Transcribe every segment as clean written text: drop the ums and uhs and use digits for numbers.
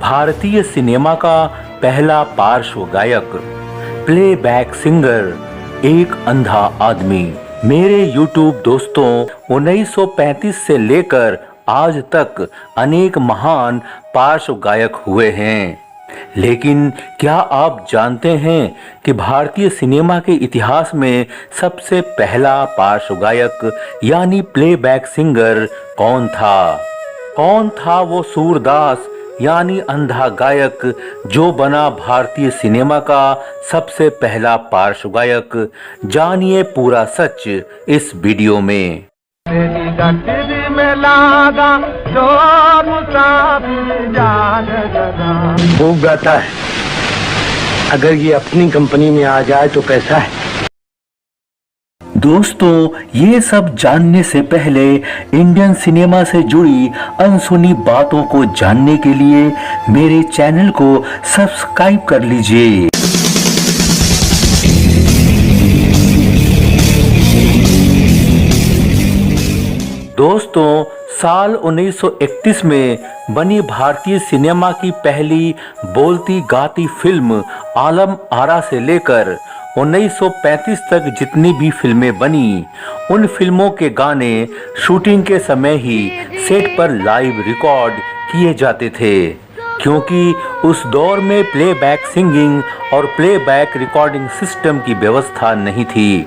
भारतीय सिनेमा का पहला पार्श्व गायक, प्लेबैक सिंगर, एक अंधा आदमी। मेरे YouTube दोस्तों, 1935 से लेकर आज तक अनेक महान पार्श्व गायक हुए हैं, लेकिन क्या आप जानते हैं कि भारतीय सिनेमा के इतिहास में सबसे पहला पार्श्व गायक यानी प्लेबैक सिंगर कौन था? कौन था वो सूरदास यानी अंधा गायक जो बना भारतीय सिनेमा का सबसे पहला पार्श्व गायक? जानिए पूरा सच इस वीडियो में। खूब गाता है। अगर ये अपनी कंपनी में आ जाए तो कैसा है? दोस्तों, ये सब जानने से पहले इंडियन सिनेमा से जुड़ी अनसुनी बातों को जानने के लिए मेरे चैनल को सब्सक्राइब कर लीजिए। दोस्तों, साल 1931 में बनी भारतीय सिनेमा की पहली बोलती गाती फिल्म आलम आरा से लेकर 1935 तक जितनी भी फिल्में बनी, उन फिल्मों के गाने शूटिंग के समय ही सेट पर लाइव रिकॉर्ड किए जाते थे, क्योंकि उस दौर में प्लेबैक सिंगिंग और प्लेबैक रिकॉर्डिंग सिस्टम की व्यवस्था नहीं थी।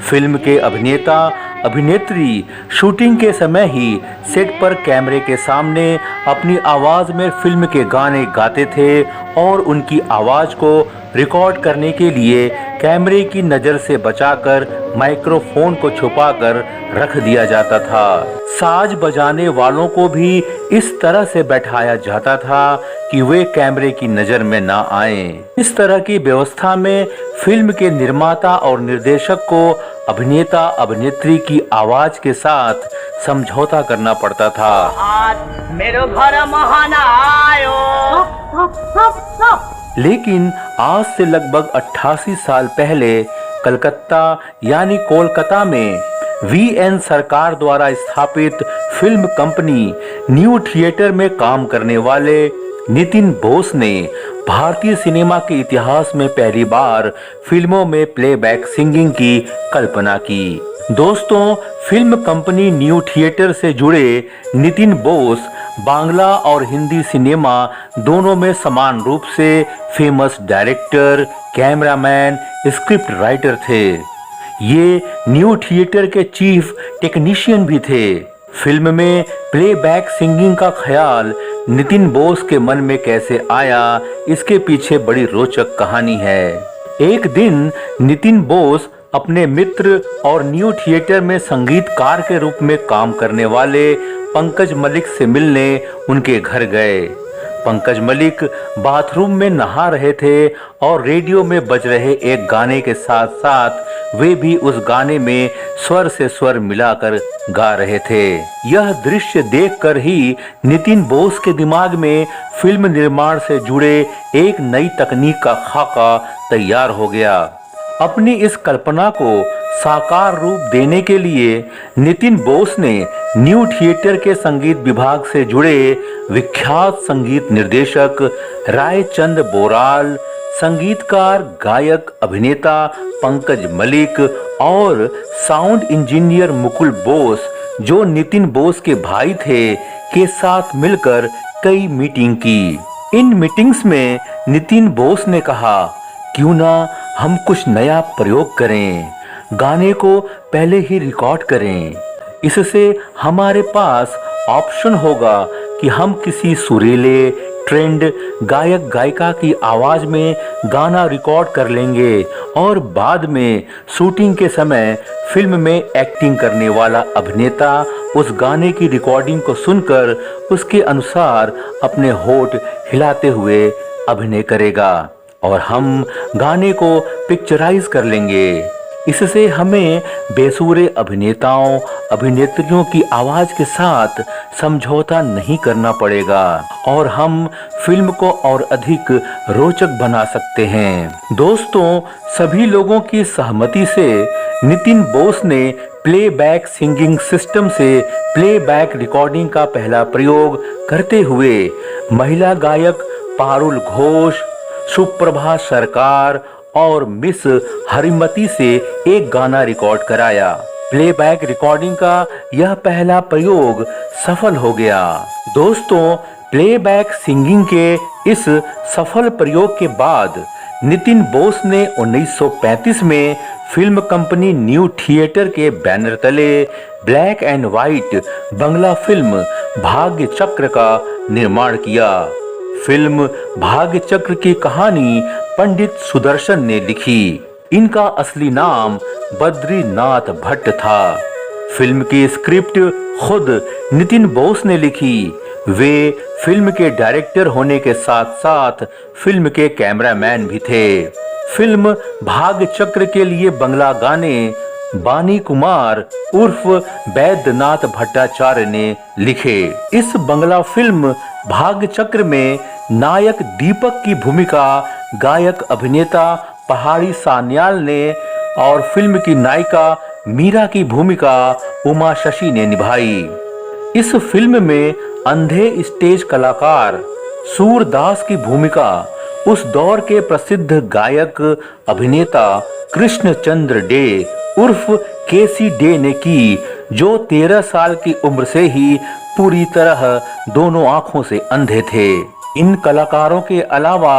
फिल्म के अभिनेता अभिनेत्री शूटिंग के समय ही सेट पर कैमरे के सामने अपनी आवाज में फिल्म के गाने गाते थे और उनकी आवाज को रिकॉर्ड करने के लिए कैमरे की नज़र से बचाकर माइक्रोफोन को छुपाकर रख दिया जाता था। साज बजाने वालों को भी इस तरह से बैठाया जाता था कि वे कैमरे की नज़र में ना आएं। इस तरह की व्यवस्था में फिल्म के निर्माता और निर्देशक को अभिनेता अभिनेत्री की आवाज के साथ समझौता करना पड़ता था। मेरे घर महाना आयो। लेकिन आज से लगभग 88 साल पहले कलकत्ता यानी कोलकाता में वीएन सरकार द्वारा स्थापित फिल्म कंपनी न्यू थिएटर में काम करने वाले नितिन बोस ने भारतीय सिनेमा के इतिहास में पहली बार फिल्मों में प्लेबैक सिंगिंग की कल्पना की। दोस्तों, फिल्म कंपनी न्यू थिएटर से जुड़े नितिन बोस बांग्ला और हिंदी सिनेमा दोनों में समान रूप से famous director, cameraman, script writer थे। ये न्यू थिएटर के चीफ टेक्नीशियन भी थे। फिल्म में प्लेबैक सिंगिंग का ख्याल नितिन बोस के मन में कैसे आया, इसके पीछे बड़ी रोचक कहानी है। एक दिन नितिन बोस अपने मित्र और न्यू थिएटर में संगीतकार के रूप में काम करने वाले पंकज मलिक से मिलने उनके घर गए। पंकज मलिक बाथरूम में नहा रहे थे और रेडियो में बज रहे एक गाने के साथ साथ वे भी उस गाने में स्वर से स्वर मिलाकर गा रहे थे। यह दृश्य देखकर ही नितिन बोस के दिमाग में फिल्म निर्माण से जुड़े एक नई तकनीक का खाका तैयार हो गया। अपनी इस कल्पना को साकार रूप देने के लिए नितिन बोस ने न्यू थिएटर के संगीत विभाग से जुड़े विख्यात संगीत निर्देशक रायचंद बोराल, संगीतकार, गायक, अभिनेता पंकज मलिक और साउंड इंजीनियर मुकुल बोस, जो नितिन बोस के भाई थे, के साथ मिलकर कई मीटिंग की। इन मीटिंग्स में नितिन बोस ने कहा, क्यों ना हम कुछ नया प्रयोग करें, गाने को पहले ही रिकॉर्ड करें। इससे हमारे पास ऑप्शन होगा कि हम किसी सुरीले ट्रेंड गायक गायिका की आवाज में गाना रिकॉर्ड कर लेंगे और बाद में शूटिंग के समय फिल्म में एक्टिंग करने वाला अभिनेता उस गाने की रिकॉर्डिंग को सुनकर उसके अनुसार अपने होठ हिलाते हुए अभिनय करेगा और हम गाने को पिक्चराइज कर लेंगे। इससे हमें बेसुरे अभिनेताओं अभिनेत्रियों की आवाज के साथ समझौता नहीं करना पड़ेगा और हम फिल्म को और अधिक रोचक बना सकते हैं। दोस्तों, सभी लोगों की सहमति से नितिन बोस ने प्लेबैक सिंगिंग सिस्टम से प्लेबैक रिकॉर्डिंग का पहला प्रयोग करते हुए महिला गायक पारुल घोष, सुप्रभा सरकार और मिस हरिमती से एक गाना रिकॉर्ड कराया। प्लेबैक रिकॉर्डिंग का यह पहला प्रयोग सफल हो गया। दोस्तों, प्लेबैक सिंगिंग के इस सफल प्रयोग के बाद नितिन बोस ने 1935 में फिल्म कंपनी न्यू थिएटर के बैनर तले black and white Bangla film भाग्य चक्र का निर्माण किया। फिल्म भाग्य चक्र की कहानी पंडित सुदर्शन ने लिखी। इनका असली नाम बद्रीनाथ भट्ट था। फिल्म की स्क्रिप्ट खुद नितिन बोस ने लिखी। वे फिल्म के डायरेक्टर होने के साथ साथ फिल्म के कैमरामैन भी थे। फिल्म भाग्य चक्र के लिए बंगला गाने बानी कुमार उर्फ बैद्यनाथ भट्टाचार्य ने लिखे। इस बंगला फिल्म भाग्य चक्र में नायक दीपक की भूमिका गायक अभिनेता पहाड़ी सान्याल ने और फिल्म की नायिका मीरा की भूमिका उमा शशि ने निभाई। इस फिल्म में अंधे स्टेज कलाकार सूरदास की भूमिका उस दौर के प्रसिद्ध गायक अभिनेता कृष्णचंद्र डे उर्फ केसी डे ने की, जो 13 साल की उम्र से ही पूरी तरह दोनों आंखों से अंधे थे। इन कलाकारों के अलावा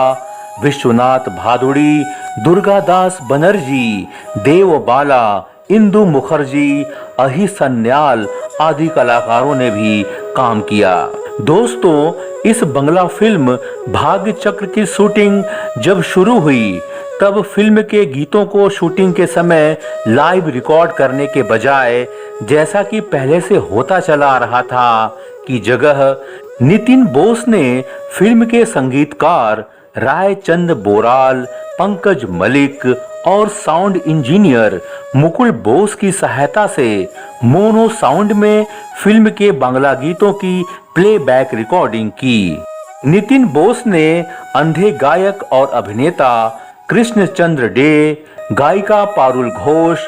विश्वनाथ भादुड़ी, दुर्गादास बनर्जी, देवबाला, इंदु मुखर्जी, अहि सन्याल आदि कलाकारों ने भी काम किया। दोस्तों, इस बंगला फिल्म भाग्य चक्र की शूटिंग जब शुरू हुई तब फिल्म के गीतों को शूटिंग के समय लाइव रिकॉर्ड करने के बजाय, जैसा कि पहले से होता चला आ रहा था, की जगह नितिन बोस ने फिल्म के संगीतकार रायचंद बोराल, पंकज मलिक और साउंड इंजीनियर मुकुल बोस की सहायता से मोनो साउंड में फिल्म के बांग्ला गीतों की प्लेबैक रिकॉर्डिंग की। नितिन बोस ने अंधे गायक और अभिनेता कृष्णचंद्र डे, गायिका पारुल घोष,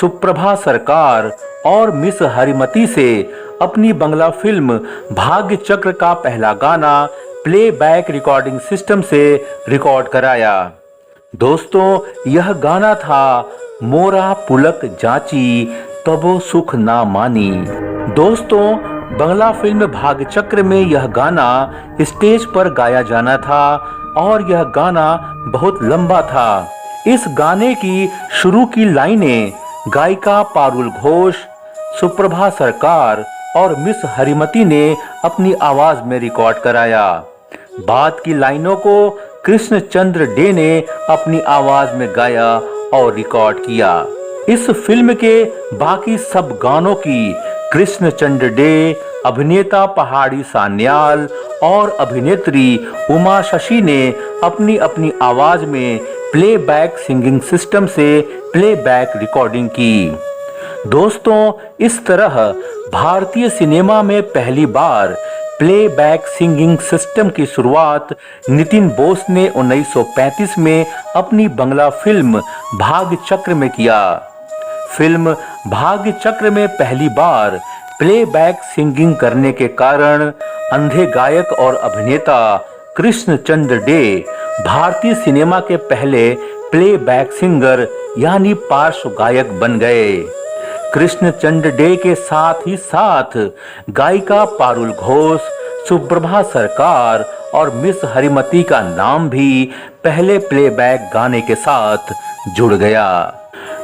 सुप्रभा सरकार और मिस हरिमती से अपनी बंगला फिल्म भाग्य चक्र का पहला गाना प्लेबैक रिकॉर्डिंग सिस्टम से रिकॉर्ड कराया। दोस्तों, यह गाना था मोरा पुलक जाची तबो सुख ना मानी। दोस्तों, बंगला फिल्म भाग्य चक्र में यह गाना स्टेज पर गाया जाना था और यह गाना बहुत लंबा था। इस गाने की शुरू की लाइनें गायिका पारुल घोष, सुप्रभा सरकार और मिस हरिमती ने अपनी आवाज में रिकॉर्ड कराया। बाद की लाइनों को कृष्णचंद्र डे ने अपनी आवाज में गाया और रिकॉर्ड किया। इस फिल्म के बाकी सब गानों की कृष्णचंद्र डे, अभिनेता पहाड़ी सान्याल और अभिनेत्री उमा शशि ने अपनी अपनी आवाज में प्लेबैक सिंगिंग सिस्टम से प्लेबैक रिकॉर्डिंग की। दोस्तों, इस तरह भारतीय सिनेमा में पहली बार प्लेबैक सिंगिंग सिस्टम की शुरुआत नितिन बोस ने 1935 में अपनी बंगला फिल्म भाग्य चक्र में किया। फिल्म भाग्य चक्र में पहली बार प्लेबैक सिंगिंग करने के कारण अंधे गायक और अभिनेता कृष्णचंद्र डे भारतीय सिनेमा के पहले प्लेबैक सिंगर यानी पार्श्व गायक बन गए। कृष्णचंद्र डे के साथ ही साथ गायिका पारुल घोष, सुप्रभा सरकार और मिस हरिमती का नाम भी पहले प्लेबैक गाने के साथ जुड़ गया।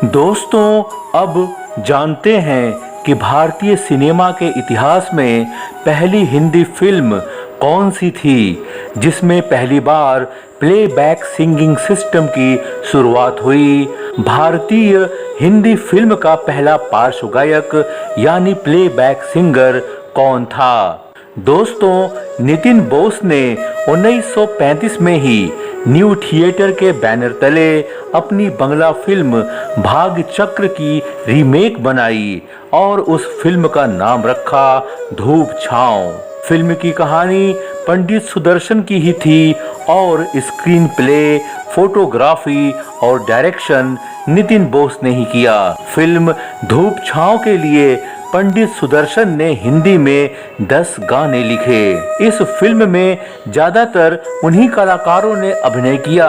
दोस्तों, अब जानते हैं कि भारतीय सिनेमा के इतिहास में पहली हिंदी फिल्म कौन सी थी जिसमें पहली बार प्लेबैक सिंगिंग सिस्टम की शुरुआत हुई। भारतीय हिंदी फिल्म का पहला पार्श्व गायक यानी प्लेबैक सिंगर कौन था? दोस्तों, नितिन बोस ने 1935 में ही न्यू थिएटर के बैनर तले अपनी बंगला फिल्म भाग्य चक्र की रीमेक बनाई और उस फिल्म का नाम रखा धूप छांव। फिल्म की कहानी पंडित सुदर्शन की ही थी और स्क्रीन प्ले, फोटोग्राफी और डायरेक्शन नितिन बोस ने ही किया। फिल्म धूप छांव के लिए पंडित सुदर्शन ने हिंदी में 10 गाने लिखे। इस फिल्म में ज्यादातर उन्हीं कलाकारों ने अभिनय किया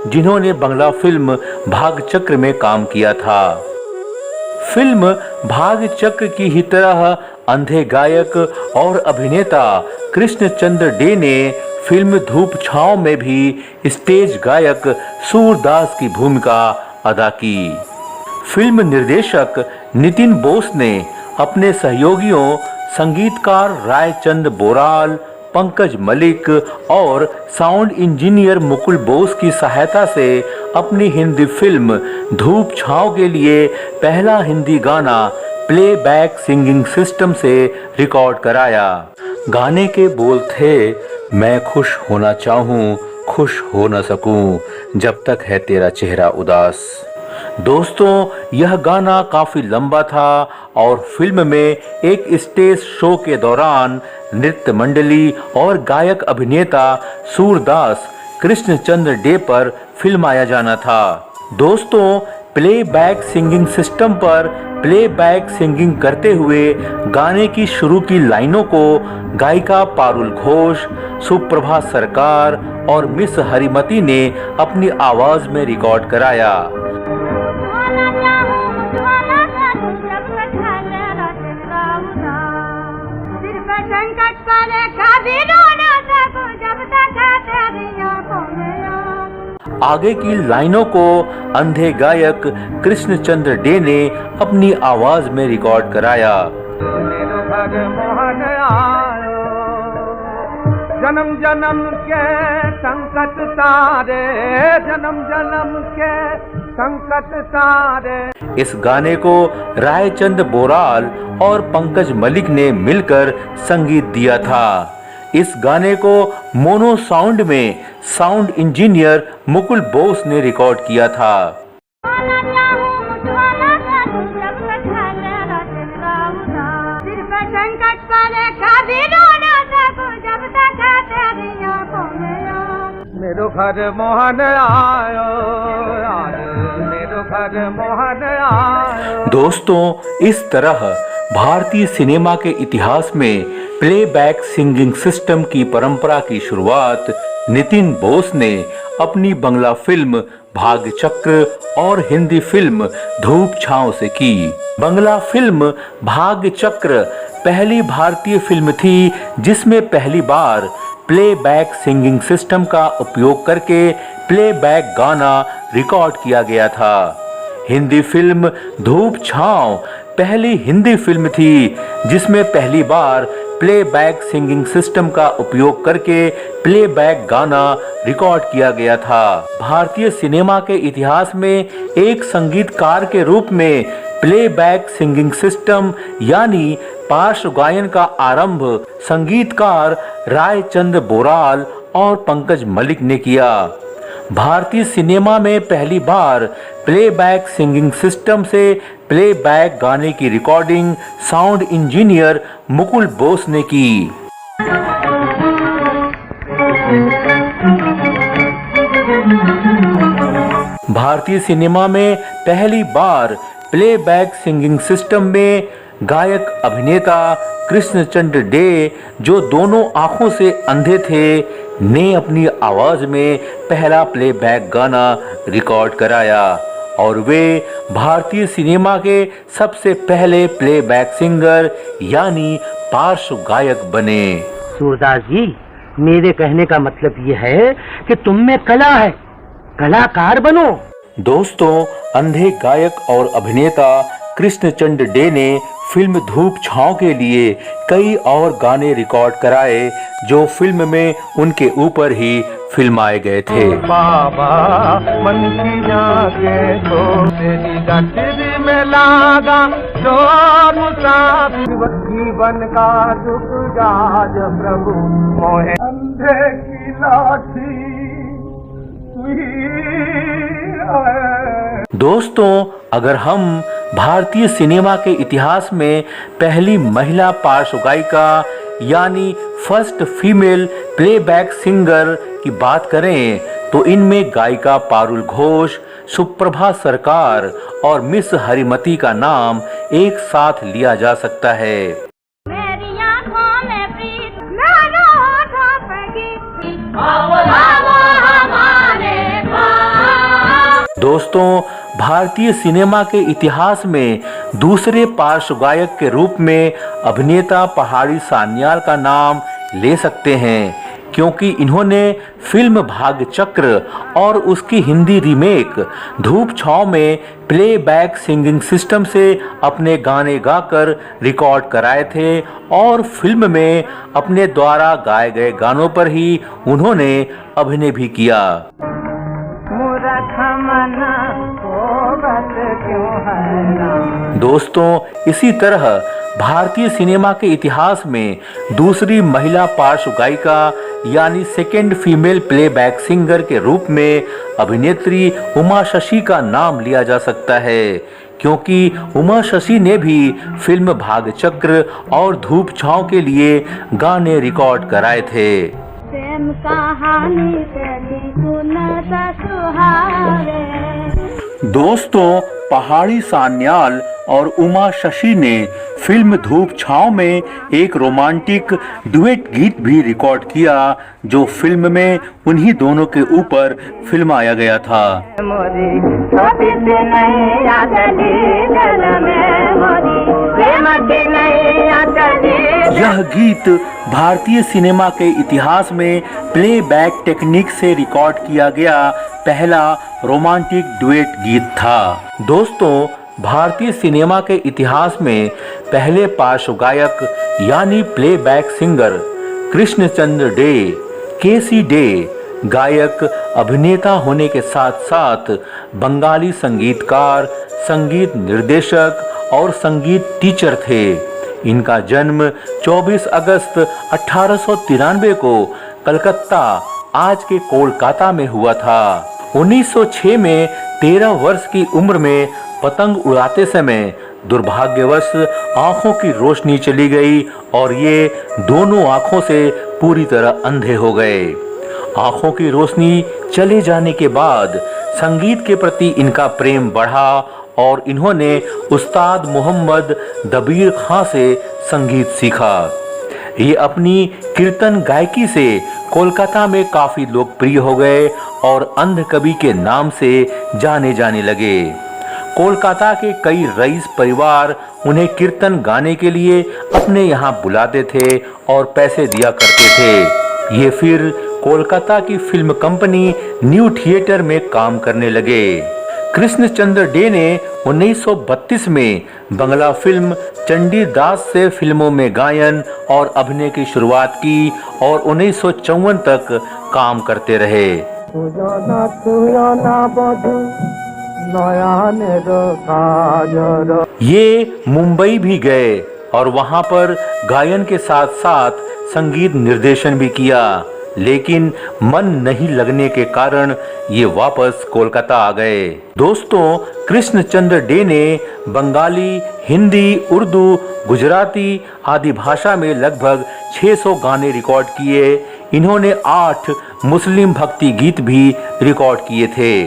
जिन्होंने बंगला फिल्म भाग्य चक्र में काम किया था। फिल्म भाग्य चक्र की ही तरह अंधे गायक और अभिनेता कृष्णचंद्र डे ने फिल्म धूप छांव में भी स्टेज गायक सूरदास की भूमिका अदा की। फिल्म निर्देशक नितिन बोस ने अपने सहयोगियों संगीतकार रायचंद बोराल, पंकज मलिक और साउंड इंजीनियर मुकुल बोस की सहायता से अपनी हिंदी फिल्म धूप छांव के लिए पहला हिंदी गाना प्लेबैक सिंगिंग सिस्टम से रिकॉर्ड कराया। गाने के बोल थे, मैं खुश होना चाहूँ, खुश हो न सकूं, जब तक है तेरा चेहरा उदास। दोस्तों, यह गाना काफी लंबा था और फिल्म में एक स्टेज शो के दौरान नृत्य मंडली और गायक अभिनेता सूरदास कृष्णचंद्र डे पर फिल्माया जाना था। दोस्तों, प्लेबैक सिंगिंग सिस्टम पर प्लेबैक सिंगिंग करते हुए गाने की शुरू की लाइनों को गायिका पारुल घोष, सुप्रभा सरकार और मिस हरिमती ने अपनी आवाज में रिकॉर्ड कराया। आगे की लाइनों को अंधे गायक कृष्णचंद्र डे ने अपनी आवाज में रिकॉर्ड कराया। जन्म जन्म के संकट तारे, जन्म जन्म के संकट तारे। इस गाने को रायचंद बोराल और पंकज मलिक ने मिलकर संगीत दिया था। इस गाने को मोनो साउंड में साउंड इंजीनियर मुकुल बोस ने रिकॉर्ड किया था। मेरो घर मोहन आयो, मेरो घर मोहन आयो। दोस्तों, इस तरह भारतीय सिनेमा के इतिहास में प्लेबैक सिंगिंग सिस्टम की परंपरा की शुरुआत नितिन बोस ने अपनी बंगला फिल्म भाग्य चक्र और हिंदी फिल्म धूप छांव से की। बंगला फिल्म भाग्य चक्र पहली भारतीय फिल्म थी जिसमें पहली बार प्लेबैक सिंगिंग सिस्टम का उपयोग करके प्लेबैक गाना रिकॉर्ड किया गया था। हिंदी फिल्म धूप छांव पहली हिंदी फिल्म थी जिसमें पहली बार प्लेबैक सिंगिंग सिस्टम का उपयोग करके प्लेबैक गाना रिकॉर्ड किया गया था। भारतीय सिनेमा के इतिहास में एक संगीतकार के रूप में प्लेबैक सिंगिंग सिस्टम यानी पार्श्व गायन का आरंभ संगीतकार रायचंद बोराल और पंकज मलिक ने किया। भारतीय सिनेमा में पहली बार प्लेबैक सिंगिंग सिस्टम से प्लेबैक गाने की recording sound engineer Mukul Bose ने की। भारतीय सिनेमा में पहली बार प्लेबैक सिंगिंग सिस्टम में गायक अभिनेता कृष्णचंद्र डे, जो दोनों आंखों से अंधे थे, ने अपनी आवाज में पहला प्लेबैक गाना रिकॉर्ड कराया और वे भारतीय सिनेमा के सबसे पहले प्लेबैक सिंगर यानी पार्श्व गायक बने। सूरदास जी, मेरे कहने का मतलब ये है कि तुम में कला है, कलाकार बनो। दोस्तों, अंधे गायक और अभिनेता कृष्णचंद्र डे ने फिल्म धूप छांव के लिए कई और गाने रिकॉर्ड कराए जो फिल्म में उनके ऊपर ही फिल्माए गए थे। बाबा मन की जाके तो तेरी गठरी में लागा जो मुसाफिर जीवन का दुख जाज प्रभु मोहे। अंधे की लाठी दोस्तों, अगर हम भारतीय सिनेमा के इतिहास में पहली महिला पार्श्व गायिका यानी फर्स्ट फीमेल प्लेबैक सिंगर की बात करें तो इनमें गायिका पारुल घोष, सुप्रभा सरकार और मिस हरिमती का नाम एक साथ लिया जा सकता है। मेरी आँखों में प्रीत, मेरे होठों पे गीत, आओ हमारे पास। दोस्तों, भारतीय सिनेमा के इतिहास में दूसरे पार्श्व गायक के रूप में अभिनेता पहाड़ी सान्याल का नाम ले सकते हैं, क्योंकि इन्होंने फिल्म भाग्य चक्र और उसकी हिंदी रीमेक धूप छांव में प्लेबैक सिंगिंग सिस्टम से अपने गाने गाकर रिकॉर्ड कराए थे और फिल्म में अपने द्वारा गाए गए गानों पर ही उन्होंने अभिनय भी किया। दोस्तों, इसी तरह भारतीय सिनेमा के इतिहास में दूसरी महिला पार्श्व गायिका यानी सेकेंड फीमेल प्लेबैक सिंगर के रूप में अभिनेत्री उमा शशि का नाम लिया जा सकता है, क्योंकि उमा शशि ने भी फिल्म भाग्य चक्र और धूप छांव के लिए गाने रिकॉर्ड कराए थे। प्रेम कहानी तेरी सुनता सुहावे। दोस्तों, पहाड़ी सान्याल और उमा शशि ने फिल्म धूप छांव में एक रोमांटिक डुएट गीत भी रिकॉर्ड किया, जो फिल्म में उन्हीं दोनों के ऊपर फिल्माया गया था। यह गीत भारतीय सिनेमा के इतिहास में प्लेबैक टेक्निक से रिकॉर्ड किया गया पहला रोमांटिक डुएट गीत था। दोस्तों, भारतीय सिनेमा के इतिहास में पहले पार्श्व गायक यानी प्लेबैक सिंगर कृष्णचंद्र डे, केसी डे गायक अभिनेता होने के साथ साथ बंगाली संगीतकार, संगीत निर्देशक और संगीत टीचर थे। इनका जन्म 24 अगस्त 1893 को कलकत्ता, आज के कोलकाता में हुआ था। 1906 में 13 वर्ष की उम्र में पतंग उड़ाते समय दुर्भाग्यवश आंखों की रोशनी चली गई और ये दोनों आंखों से पूरी तरह अंधे हो गए। आंखों की रोशनी चले जाने के बाद संगीत के प्रति इनका प्रेम बढ़ा और इन्होंने उस्ताद मोहम्मद दबीर खां से संगीत सीखा। ये अपनी कीर्तन गायकी से कोलकाता में काफी लोकप्रिय हो गए और अंध कवि के नाम से जाने जाने लगे। कोलकाता के कई रईस परिवार उन्हें कीर्तन गाने के लिए अपने यहाँ बुलाते थे और पैसे दिया करते थे। ये फिर कोलकाता की फिल्म कंपनी न्यू थिएटर में काम करने लगे। कृष्णचंद्र डे ने 1932 में बंगला फिल्म चंडीदास से फिल्मों में गायन और अभिनय की शुरुआत की और 1954 तक काम करते रहे। ये मुंबई भी गए और वहां पर गायन के साथ साथ संगीत निर्देशन भी किया, लेकिन मन नहीं लगने के कारण ये वापस कोलकाता आ गए। दोस्तों, कृष्णचंद्र डे ने बंगाली, हिंदी, उर्दू, गुजराती आदि भाषा में लगभग 600 गाने रिकॉर्ड किए। इन्होंने 8 मुस्लिम भक्ति गीत भी रिकॉर्ड किए थे।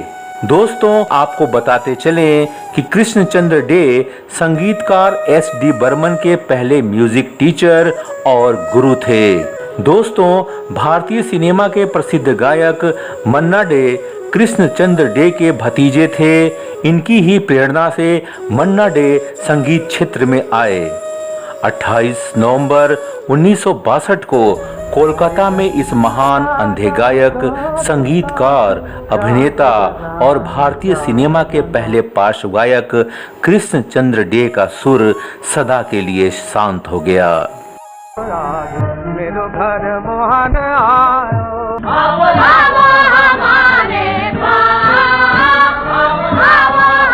दोस्तों, आपको बताते चलें कि कृष्णचंद्र डे संगीतकार SD बर्मन के पहले म्यूजिक टीचर और गुरु थे। दोस्तों, भारतीय सिनेमा के प्रसिद्ध गायक मन्ना डे कृष्णचंद्र डे के भतीजे थे। इनकी ही प्रेरणा से मन्ना डे संगीत क्षेत्र में आए। 28 नवंबर 1962 को कोलकाता में इस महान अंधे गायक, संगीतकार, अभिनेता और भारतीय सिनेमा के पहले पार्श्व गायक कृष्णचंद्र डे का सुर सदा के लिए शांत हो गया। मेरो घर मोहन आयो, आओ हमारे पास, आओ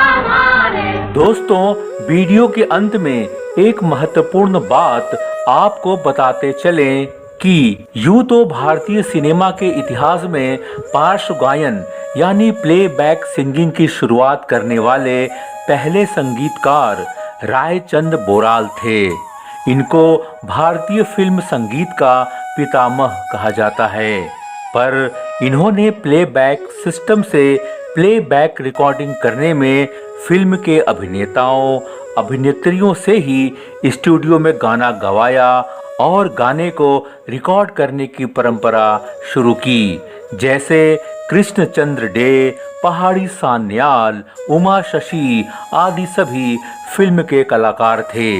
हमारे। दोस्तों, वीडियो के अंत में एक महत्वपूर्ण बात आपको बताते चलें कि यूं तो भारतीय सिनेमा के इतिहास में पार्श्व गायन यानी प्लेबैक सिंगिंग की शुरुआत करने वाले पहले संगीतकार रायचंद बोराल थे। इनको भारतीय फिल्म संगीत का पितामह कहा जाता है, पर इन्होंने प्लेबैक सिस्टम से प्लेबैक रिकॉर्डिंग करने में फिल्म के अभिनेताओं अभिनेत्रियों से ही स्टूडियो में गाना गवाया और गाने को रिकॉर्ड करने की परंपरा शुरू की। जैसे कृष्णचंद्र डे, पहाड़ी सान्याल, उमा शशि आदि सभी फिल्म के कलाकार थे।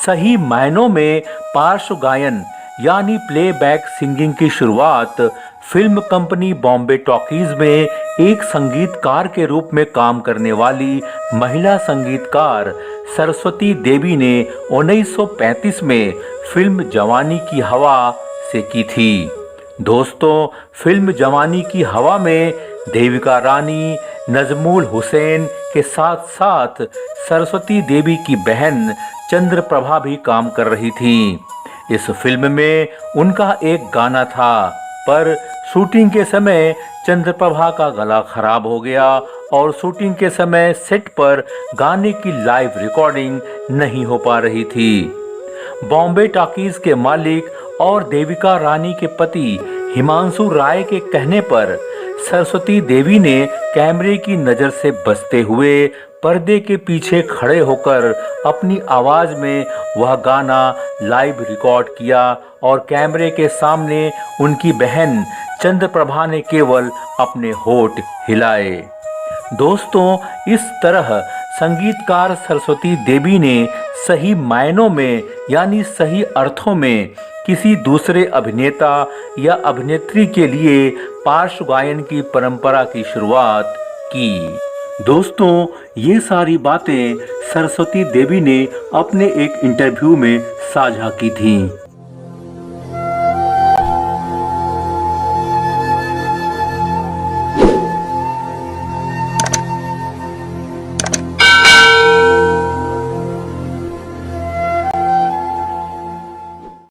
सही मायनों में पार्श्व गायन यानी प्लेबैक सिंगिंग की शुरुआत फिल्म कंपनी बॉम्बे टॉकीज में एक संगीतकार के रूप में काम करने वाली महिला संगीतकार सरस्वती देवी ने 1935 में फिल्म जवानी की हवा से की थी। दोस्तों, फिल्म जवानी की हवा में देविका रानी, नजमुल हुसैन के साथ साथ सरस्वती देवी की बहन चंद्रप्रभा भी काम कर रही थी। इस फिल्म में उनका एक गाना था, पर शूटिंग के समय चंद्रप्रभा का गला खराब हो गया और शूटिंग के समय सेट पर गाने की लाइव रिकॉर्डिंग नहीं हो पा रही थी। बॉम्बे टॉकीज के मालिक और देविका रानी के पति हिमांशु राय के कहने पर सरस्वती देवी ने कैमरे की नज़र से बचते हुए पर्दे के पीछे खड़े होकर अपनी आवाज़ में वह गाना लाइव रिकॉर्ड किया और कैमरे के सामने उनकी बहन चंद्रप्रभा ने केवल अपने होठ हिलाए। दोस्तों, इस तरह संगीतकार सरस्वती देवी ने सही मायनों में यानी सही अर्थों में किसी दूसरे अभिनेता या अभिनेत्री के लिए पार्श्व गायन की परंपरा की शुरुआत की। दोस्तों, ये सारी बातें सरस्वती देवी ने अपने एक इंटरव्यू में साझा की थीं।